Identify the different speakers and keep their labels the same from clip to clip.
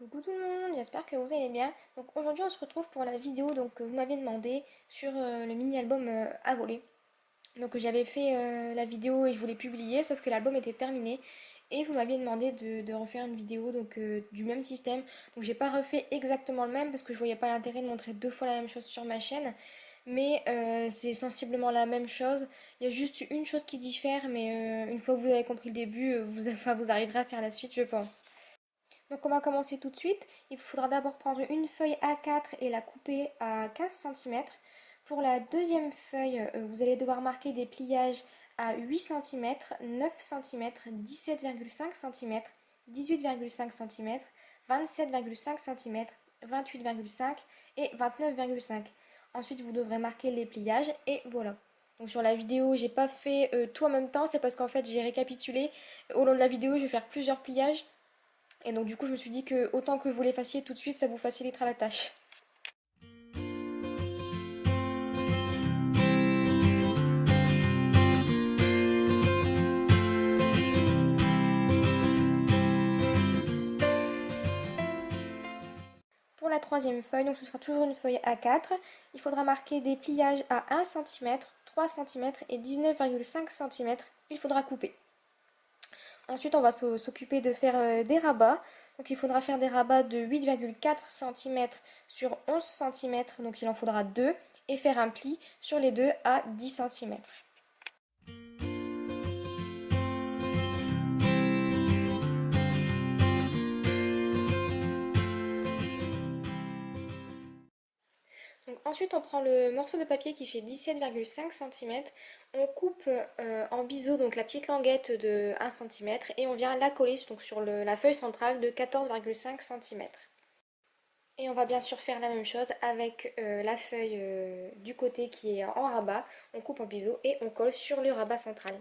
Speaker 1: Coucou tout le monde, j'espère que vous allez bien. Donc aujourd'hui on se retrouve pour la vidéo que vous m'aviez demandé sur le mini-album à voler. Donc j'avais fait la vidéo et je voulais publier, sauf que l'album était terminé. Et vous m'aviez demandé de refaire une vidéo du même système. Donc j'ai pas refait exactement le même parce que je voyais pas l'intérêt de montrer deux fois la même chose sur ma chaîne. Mais c'est sensiblement la même chose. Il y a juste une chose qui diffère, mais une fois que vous avez compris le début, vous arriverez à faire la suite, je pense. Donc on va commencer tout de suite. Il faudra d'abord prendre une feuille A4 et la couper à 15 cm. Pour la deuxième feuille, vous allez devoir marquer des pliages à 8 cm, 9 cm, 17,5 cm, 18,5 cm, 27,5 cm, 28,5 et 29,5. Ensuite, vous devrez marquer les pliages et voilà. Donc sur la vidéo, j'ai pas fait tout en même temps, c'est parce qu'en fait j'ai récapitulé. Au long de la vidéo, je vais faire plusieurs pliages. Et donc du coup je me suis dit que autant que vous les fassiez tout de suite, ça vous facilitera la tâche. Pour la troisième feuille, donc ce sera toujours une feuille A4, il faudra marquer des pliages à 1 cm, 3 cm et 19,5 cm. Il faudra couper. Ensuite on va s'occuper de faire des rabats. Donc il faudra faire des rabats de 8,4 cm sur 11 cm, donc il en faudra 2, et faire un pli sur les deux à 10 cm. Donc ensuite, on prend le morceau de papier qui fait 17,5 cm, on coupe en biseau donc la petite languette de 1 cm et on vient la coller donc, sur la feuille centrale de 14,5 cm. Et on va bien sûr faire la même chose avec la feuille du côté qui est en rabat, on coupe en biseau et on colle sur le rabat central.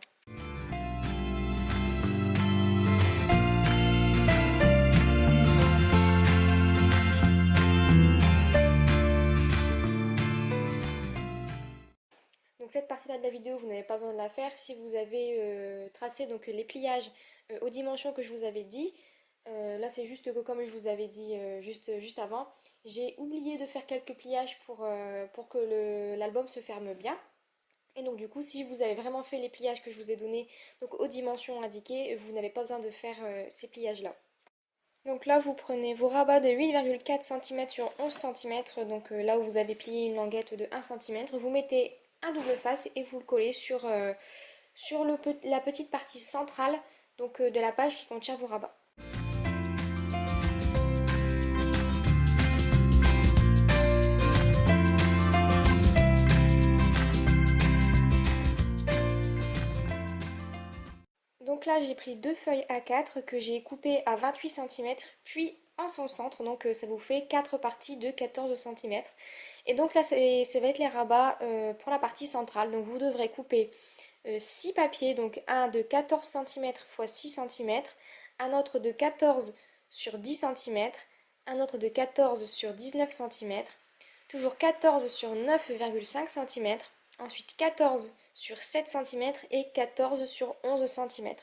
Speaker 1: Donc cette partie-là de la vidéo, vous n'avez pas besoin de la faire si vous avez tracé donc, les pliages aux dimensions que je vous avais dit. Là c'est juste que comme je vous avais dit juste avant, j'ai oublié de faire quelques pliages pour que l'album se ferme bien. Et donc du coup si vous avez vraiment fait les pliages que je vous ai donnés donc aux dimensions indiquées, vous n'avez pas besoin de faire ces pliages-là. Donc là, vous prenez vos rabats de 8,4 cm sur 11 cm, donc là où vous avez plié une languette de 1 cm, vous mettez un double face et vous le collez sur la petite partie centrale donc, de la page qui contient vos rabats. Donc là, j'ai pris deux feuilles A4 que j'ai coupées à 28 cm, puis en son centre, donc ça vous fait 4 parties de 14 cm. Et donc là, ça va être les rabats pour la partie centrale. Donc vous devrez couper 6 papiers, donc un de 14 cm x 6 cm, un autre de 14 sur 10 cm, un autre de 14 sur 19 cm, toujours 14 sur 9,5 cm, ensuite 14 sur 7 cm et 14 sur 11 cm.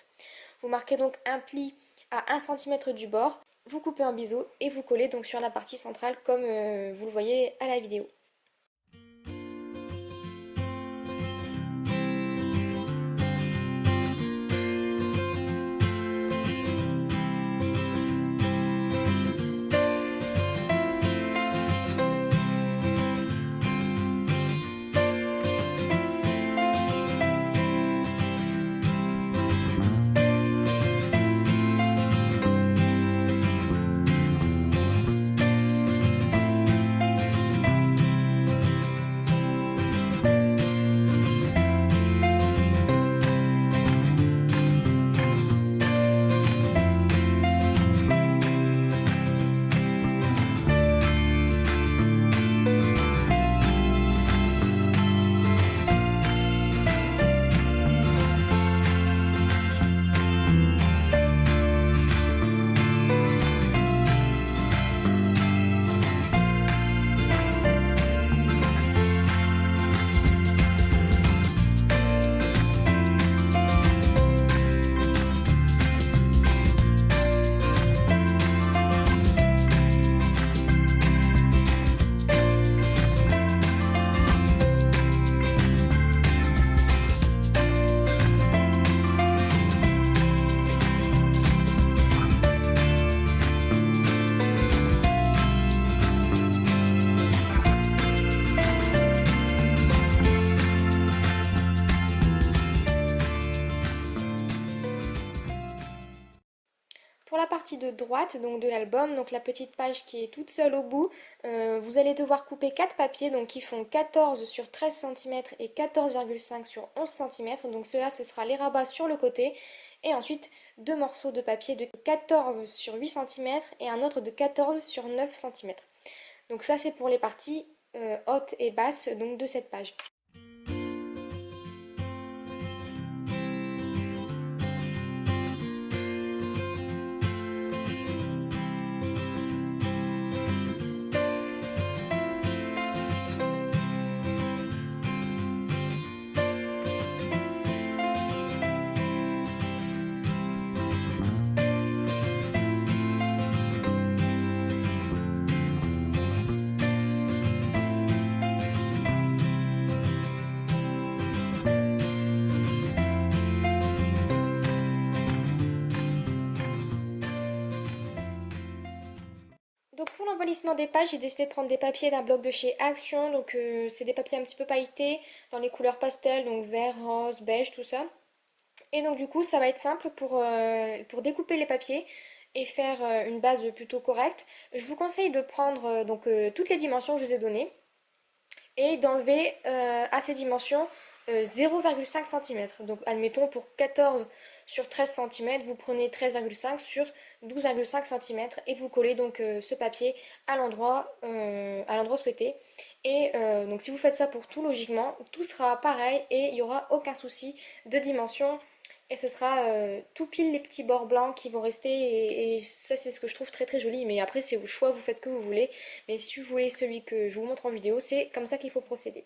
Speaker 1: Vous marquez donc un pli à 1 cm du bord, vous coupez en biseau et vous collez donc sur la partie centrale comme vous le voyez à la vidéo. la partie de droite donc de l'album, donc la petite page qui est toute seule au bout, vous allez devoir couper 4 papiers donc qui font 14 sur 13 cm et 14,5 sur 11 cm. Donc cela, ce sera les rabats sur le côté. Et ensuite, deux morceaux de papier de 14 sur 8 cm et un autre de 14 sur 9 cm. Donc ça, c'est pour les parties hautes et basses donc de cette page. Donc pour l'embellissement des pages, j'ai décidé de prendre des papiers d'un bloc de chez Action. Donc c'est des papiers un petit peu pailletés dans les couleurs pastel, donc vert, rose, beige, tout ça. Et donc du coup ça va être simple pour découper les papiers et faire une base plutôt correcte. Je vous conseille de prendre toutes les dimensions que je vous ai données et d'enlever à ces dimensions 0,5 cm. Donc admettons pour 14 sur 13 cm, vous prenez 13,5 sur 12,5 cm et vous collez donc ce papier à l'endroit souhaité. Et donc si vous faites ça pour tout, logiquement, tout sera pareil et il n'y aura aucun souci de dimension. Et ce sera tout pile les petits bords blancs qui vont rester et ça c'est ce que je trouve très très joli. Mais après c'est vos choix, vous faites ce que vous voulez. Mais si vous voulez celui que je vous montre en vidéo, c'est comme ça qu'il faut procéder.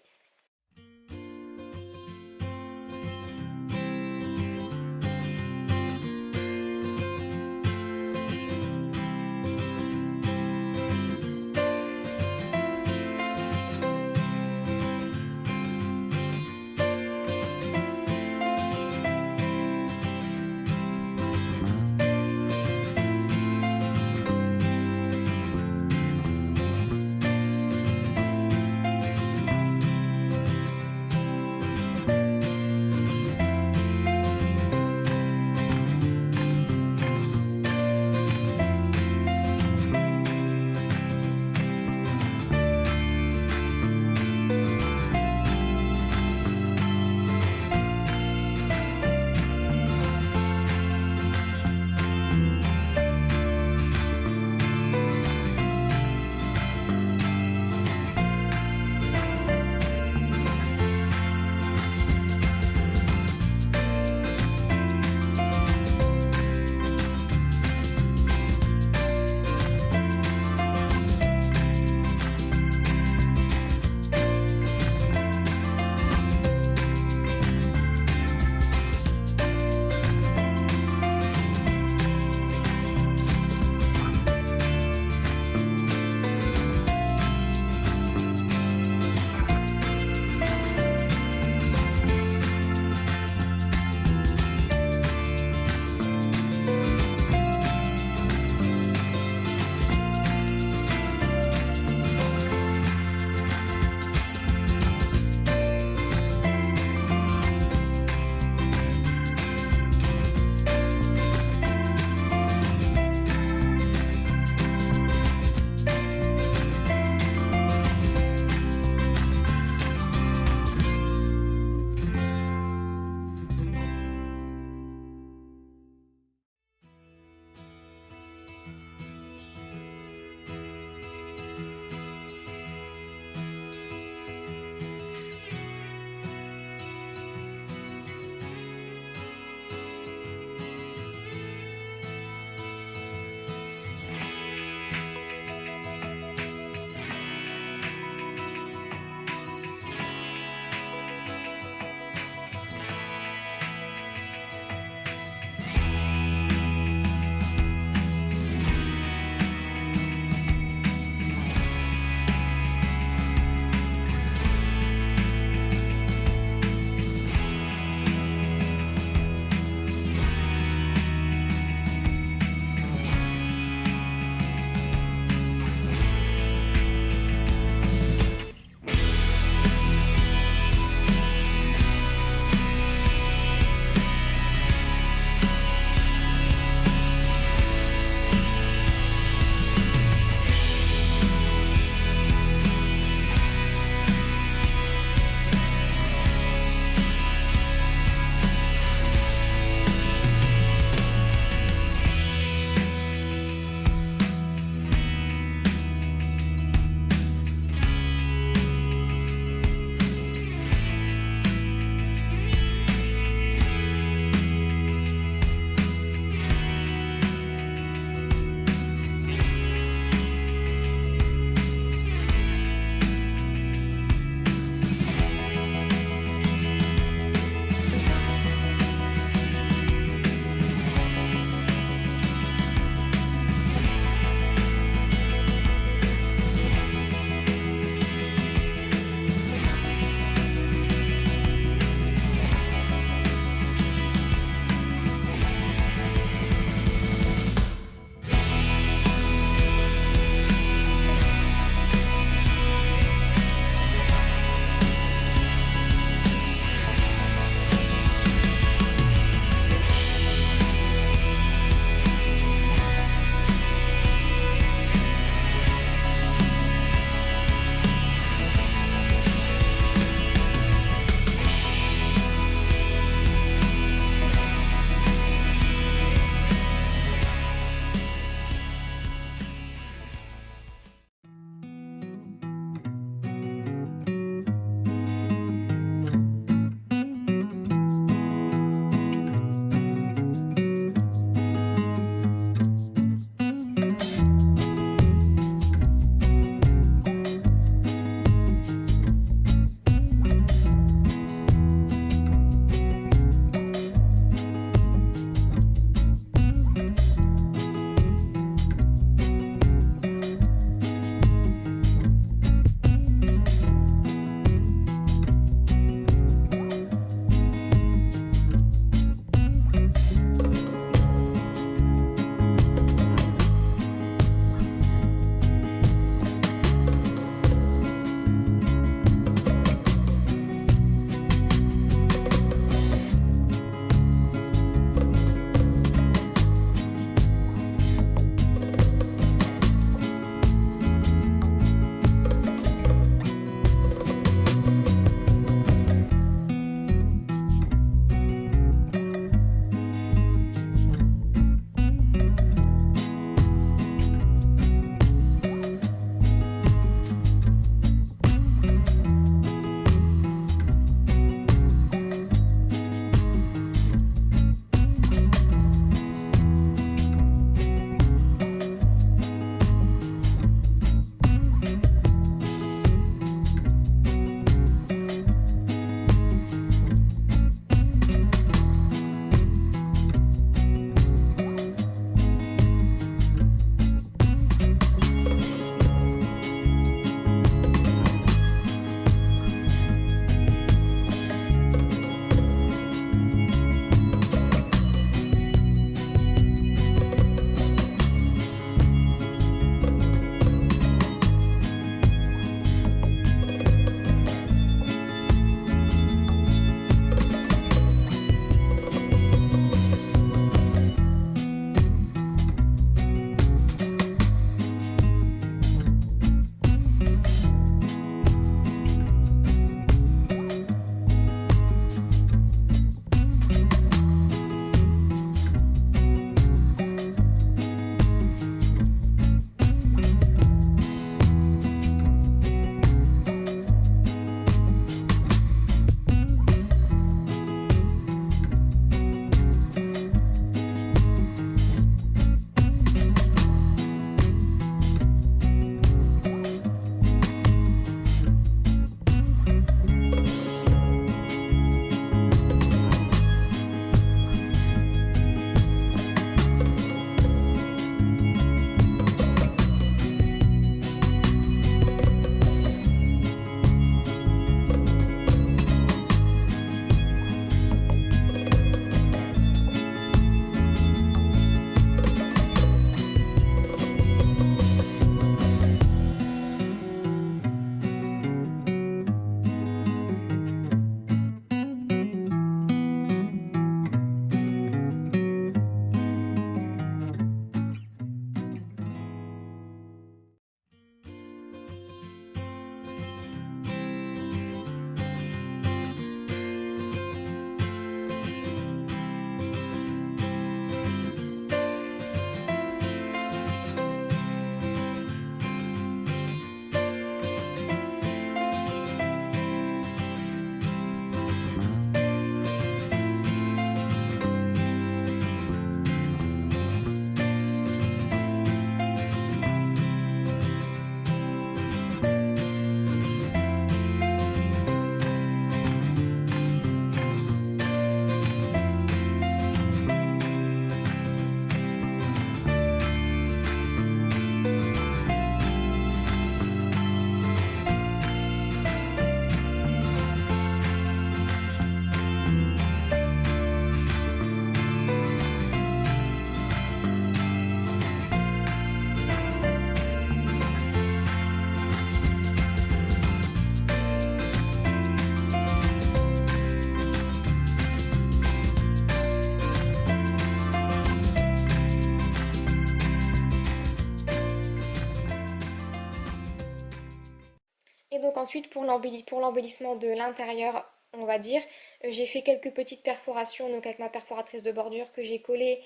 Speaker 1: Et donc ensuite pour l'embellissement de l'intérieur, on va dire, j'ai fait quelques petites perforations donc avec ma perforatrice de bordure que j'ai collée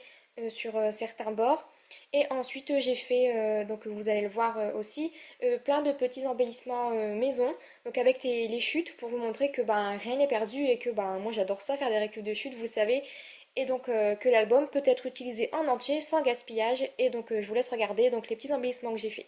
Speaker 1: sur certains bords. Et ensuite j'ai fait, donc vous allez le voir aussi, plein de petits embellissements maison, donc avec les chutes pour vous montrer que ben rien n'est perdu et que ben moi j'adore ça, faire des récup de chutes, vous le savez. Et donc que l'album peut être utilisé en entier sans gaspillage. Et donc je vous laisse regarder donc les petits embellissements que j'ai fait.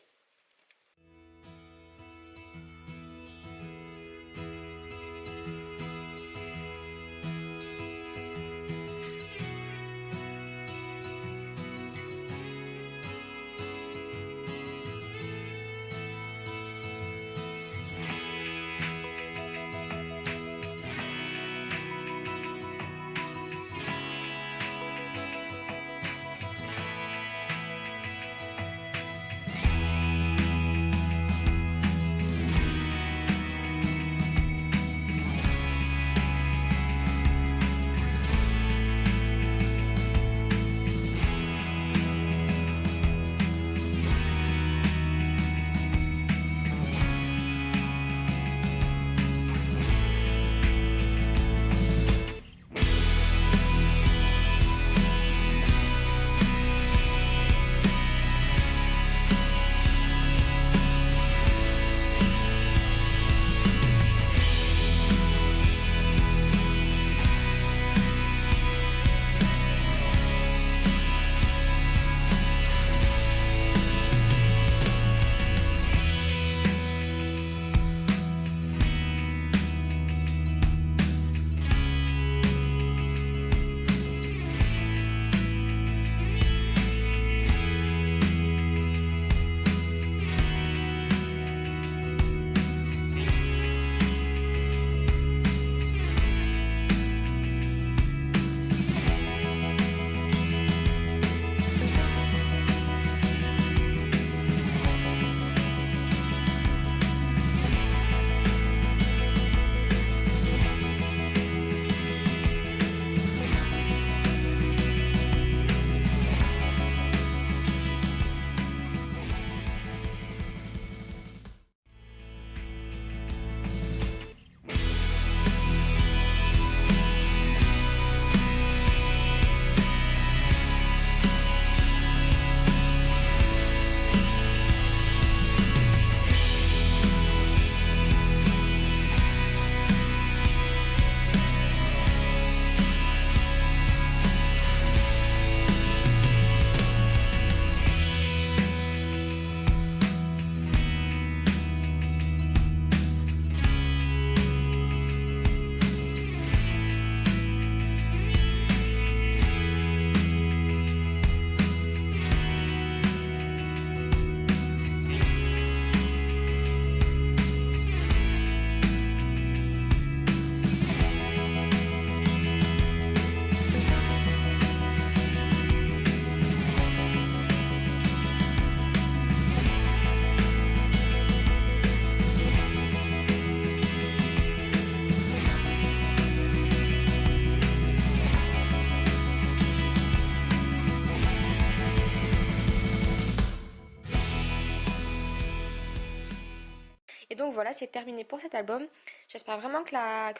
Speaker 1: Et donc voilà, c'est terminé pour cet album. J'espère vraiment que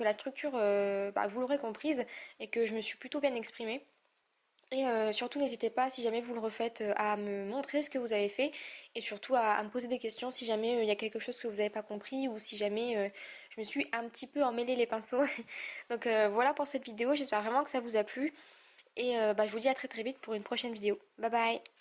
Speaker 1: la structure, bah, vous l'aurez comprise et que je me suis plutôt bien exprimée. Et surtout, n'hésitez pas, si jamais vous le refaites, à me montrer ce que vous avez fait et surtout à me poser des questions si jamais il y a quelque chose que vous n'avez pas compris ou si jamais je me suis un petit peu emmêlé les pinceaux. Donc voilà pour cette vidéo, j'espère vraiment que ça vous a plu et bah, je vous dis à très très vite pour une prochaine vidéo. Bye bye!